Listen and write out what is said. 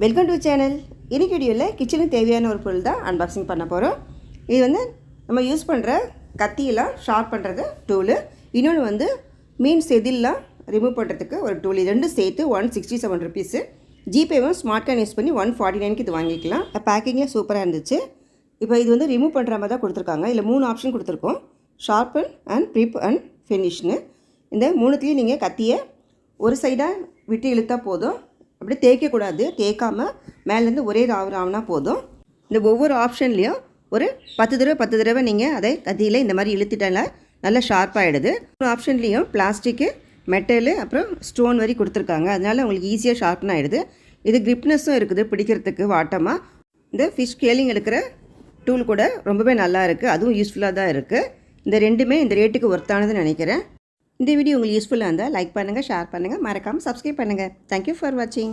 Welcome to channel. இன்னைக்கு வீடியோவில் கிச்சனுக்கு தேவையான ஒரு பொருள் தான் அன்பாக்சிங் பண்ண போகிறோம். இது வந்து நம்ம யூஸ் பண்ணுற கத்தியெல்லாம் ஷார்ப் பண்ணுறது டூலு, இன்னொன்று வந்து மீன் செதில்லாம் ரிமூவ் பண்ணுறதுக்கு ஒரு டூல். இது ரெண்டும் சேர்த்து 167 ருபீஸு. ஜிபேவும் ஸ்மார்ட் கார்டு யூஸ் பண்ணி 149க்கு இது வாங்கிக்கலாம். பேக்கிங்கே சூப்பராக இருந்துச்சு. இப்போ இது வந்து ரிமூவ் பண்ணுற மாதிரி தான் கொடுத்துருக்காங்க. இதில் 3 ஆப்ஷன் கொடுத்துருக்கோம்: ஷார்பன் அண்ட் ப்ரிப் அண்ட் ஃபினிஷ்னு. இந்த மூணுத்துலேயும் நீங்கள் கத்தியை ஒரு சைடாக விட்டு இழுத்தா போதும், அப்படி தேய்க்கக்கூடாது. தேய்க்காமல் மேலேருந்து ஒரே ராவுனா போதும். இந்த ஒவ்வொரு ஆப்ஷன்லேயும் ஒரு 10 தடவை நீங்கள் அதை கத்தியில் இந்த மாதிரி இழுத்துட்டால நல்லா ஷார்ப்பாகிடுது. ஒரு ஆப்ஷன்லேயும் பிளாஸ்டிக்கு, மெட்டலு, அப்புறம் ஸ்டோன் வரி கொடுத்துருக்காங்க. அதனால் உங்களுக்கு ஈஸியாக ஷார்ப்ன் ஆகிடுது. இது கிரிப்னஸும் இருக்குது, பிடிக்கிறதுக்கு வாட்டமாக. இந்த ஃபிஷ் கேலிங் எடுக்கிற டூல் கூட ரொம்பவே நல்லா இருக்குது, அதுவும் யூஸ்ஃபுல்லாக தான் இருக்குது. இந்த ரெண்டுமே இந்த ரேட்டுக்கு ஒர்த்தானதுன்னு நினைக்கிறேன். இந்த வீடியோ உங்களுக்கு யூஸ்ஃபுல்லாக இருந்தால் லைக் பண்ணுங்கள், ஷேர் பண்ணுங்கள், மறக்காமல் சப்ஸ்கிரைப் பண்ணுங்கள். தேங்க்யூ ஃபார் வாட்சிங்.